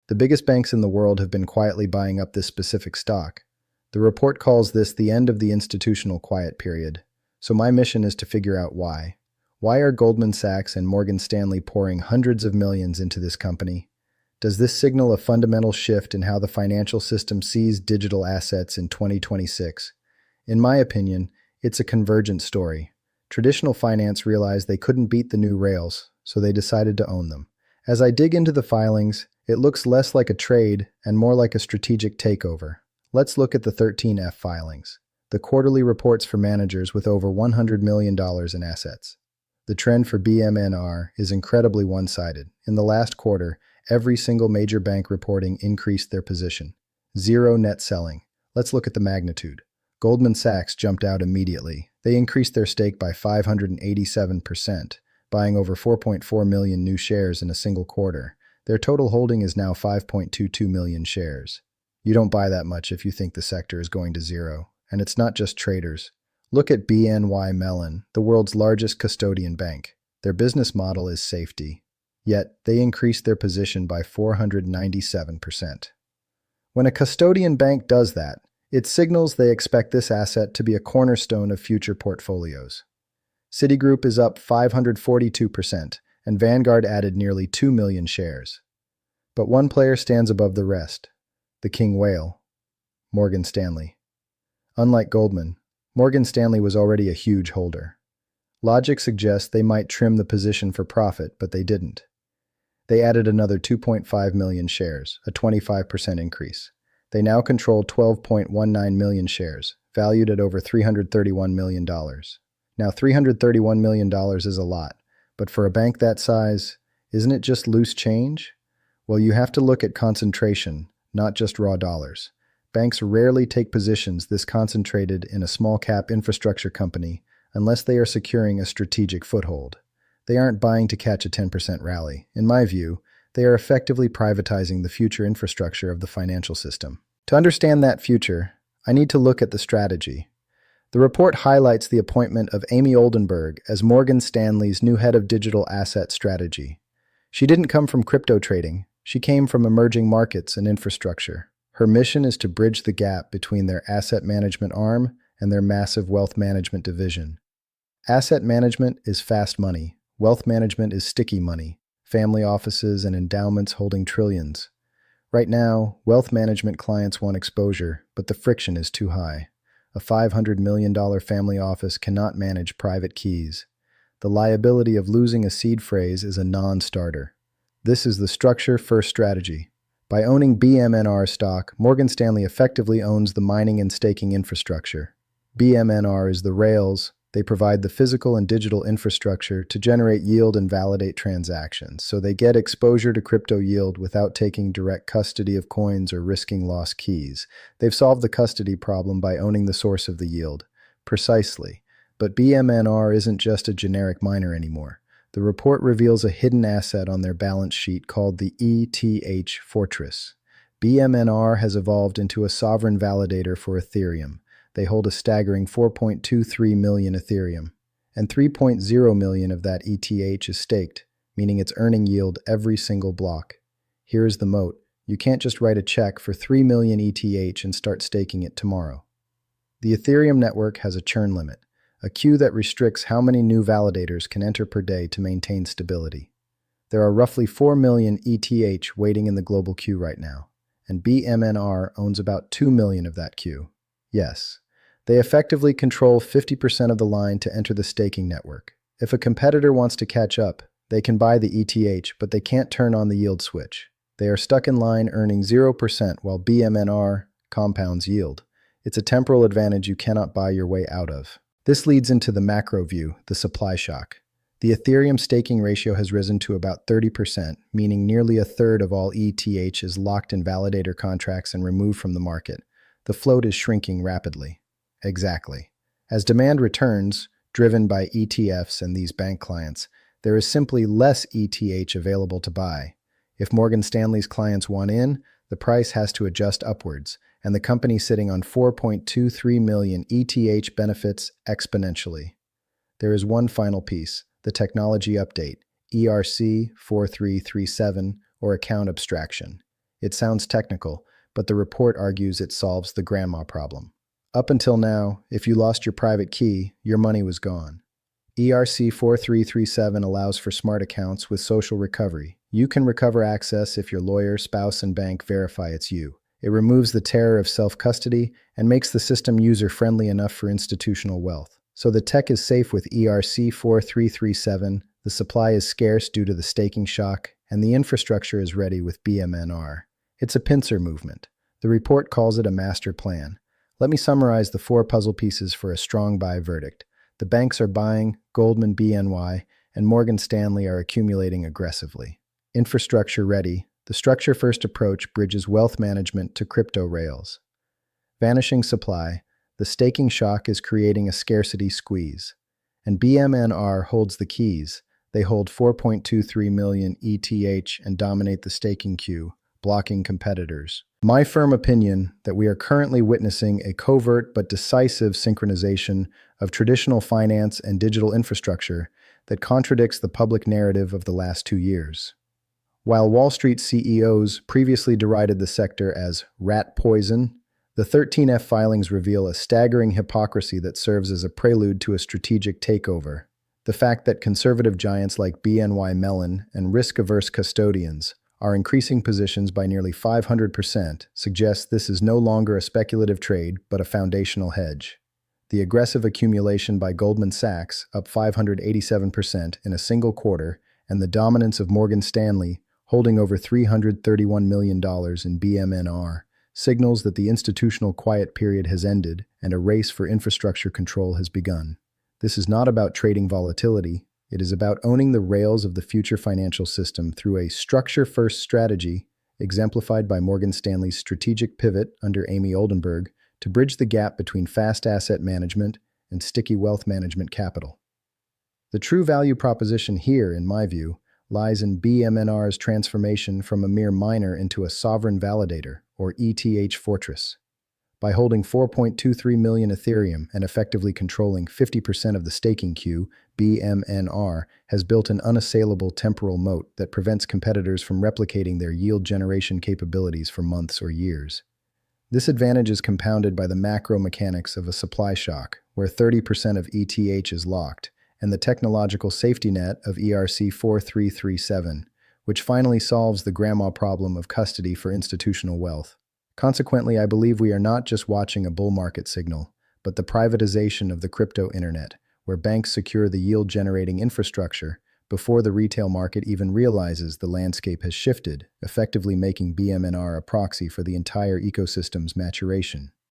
The biggest banks in the world have been quietly buying up this specific stock. The report calls this the end of the institutional quiet period. So my mission is to figure out why. Why are Goldman Sachs and Morgan Stanley pouring hundreds of millions into this company? Does this signal a fundamental shift in how the financial system sees digital assets in 2026? In my opinion, it's a convergent story. Traditional finance realized they couldn't beat the new rails, so they decided to own them. As I dig into the filings, it looks less like a trade and more like a strategic takeover. Let's look at the 13F filings, the quarterly reports for managers with over $100 million in assets. The trend for BMNR is incredibly one-sided. In the last quarter, every single major bank reporting increased their position. Zero net selling. Let's look at the magnitude. Goldman Sachs jumped out immediately. They increased their stake by 587%, buying over 4.4 million new shares in a single quarter. Their total holding is now 5.22 million shares. You don't buy that much if you think the sector is going to zero. And it's not just traders. Look at BNY Mellon, the world's largest custodian bank. Their business model is safety. Yet, they increased their position by 497%. When a custodian bank does that, it signals they expect this asset to be a cornerstone of future portfolios. Citigroup is up 542%, and Vanguard added nearly 2 million shares. But one player stands above the rest, the king whale, Morgan Stanley. Unlike Goldman, Morgan Stanley was already a huge holder. Logic suggests they might trim the position for profit, but they didn't. They added another 2.5 million shares, a 25% increase. They now control 12.19 million shares, valued at over $331 million. Now, $331 million is a lot, but for a bank that size, isn't it just loose change? Well, you have to look at concentration, not just raw dollars. Banks rarely take positions this concentrated in a small-cap infrastructure company unless they are securing a strategic foothold. They aren't buying to catch a 10% rally. In my view, they are effectively privatizing the future infrastructure of the financial system. To understand that future, I need to look at the strategy. The report highlights the appointment of Amy Oldenburg as Morgan Stanley's new head of digital asset strategy. She didn't come from crypto trading. She came from emerging markets and infrastructure. Her mission is to bridge the gap between their asset management arm and their massive wealth management division. Asset management is fast money. Wealth management is sticky money. Family offices and endowments holding trillions. Right now, wealth management clients want exposure, but the friction is too high. A $500 million family office cannot manage private keys. The liability of losing a seed phrase is a non-starter. This is the structure-first strategy. By owning BMNR stock, Morgan Stanley effectively owns the mining and staking infrastructure. BMNR is the rails. They provide the physical and digital infrastructure to generate yield and validate transactions, so they get exposure to crypto yield without taking direct custody of coins or risking lost keys. They've solved the custody problem by owning the source of the yield. Precisely. But BMNR isn't just a generic miner anymore. The report reveals a hidden asset on their balance sheet called the ETH Fortress. BMNR has evolved into a sovereign validator for Ethereum. They hold a staggering 4.23 million Ethereum, and 3.0 million of that ETH is staked, meaning it's earning yield every single block. Here is the moat. You can't just write a check for 3 million ETH and start staking it tomorrow. The Ethereum network has a churn limit, a queue that restricts how many new validators can enter per day to maintain stability. There are roughly 4 million ETH waiting in the global queue right now, and BMNR owns about 2 million of that queue. Yes, they effectively control 50% of the line to enter the staking network. If a competitor wants to catch up, they can buy the ETH, but they can't turn on the yield switch. They are stuck in line earning 0% while BMNR compounds yield. It's a temporal advantage you cannot buy your way out of. This leads into the macro view, the supply shock. The Ethereum staking ratio has risen to about 30%, meaning nearly a third of all ETH is locked in validator contracts and removed from the market. The float is shrinking rapidly. Exactly. As demand returns, driven by ETFs and these bank clients, there is simply less ETH available to buy. If Morgan Stanley's clients want in, the price has to adjust upwards, and the company sitting on 4.23 million ETH benefits exponentially. There is one final piece, the technology update, ERC 4337, or account abstraction. It sounds technical, but the report argues it solves the grandma problem. Up until now, if you lost your private key, your money was gone. ERC 4337 allows for smart accounts with social recovery. You can recover access if your lawyer, spouse, and bank verify it's you. It removes the terror of self-custody and makes the system user-friendly enough for institutional wealth. So the tech is safe with ERC 4337, the supply is scarce due to the staking shock, and the infrastructure is ready with BMNR. It's a pincer movement. The report calls it a master plan. Let me summarize the 4 puzzle pieces for a strong buy verdict. The banks are buying, Goldman, BNY, and Morgan Stanley are accumulating aggressively. Infrastructure ready. The structure-first approach bridges wealth management to crypto rails. Vanishing supply. The staking shock is creating a scarcity squeeze. And BMNR holds the keys. They hold 4.23 million ETH and dominate the staking queue, blocking competitors. My firm opinion that we are currently witnessing a covert but decisive synchronization of traditional finance and digital infrastructure that contradicts the public narrative of the last 2 years. While Wall Street CEOs previously derided the sector as rat poison, the 13F filings reveal a staggering hypocrisy that serves as a prelude to a strategic takeover. The fact that conservative giants like BNY Mellon and risk-averse custodians are increasing positions by nearly 500% suggests this is no longer a speculative trade but a foundational hedge. The aggressive accumulation by Goldman Sachs, up 587% in a single quarter, and the dominance of Morgan Stanley, holding over $331 million in BMNR, signals that the institutional quiet period has ended and a race for infrastructure control has begun. This is not about trading volatility. It is about owning the rails of the future financial system through a structure-first strategy, exemplified by Morgan Stanley's strategic pivot under Amy Oldenburg to bridge the gap between fast asset management and sticky wealth management capital. The true value proposition here, in my view, lies in BMNR's transformation from a mere miner into a sovereign validator, or ETH fortress. By holding 4.23 million Ethereum and effectively controlling 50% of the staking queue, BMNR has built an unassailable temporal moat that prevents competitors from replicating their yield generation capabilities for months or years. This advantage is compounded by the macro mechanics of a supply shock, where 30% of ETH is locked, and the technological safety net of ERC 4337, which finally solves the grandma problem of custody for institutional wealth. Consequently, I believe we are not just watching a bull market signal, but the privatization of the crypto internet, where banks secure the yield-generating infrastructure before the retail market even realizes the landscape has shifted, effectively making BMNR a proxy for the entire ecosystem's maturation.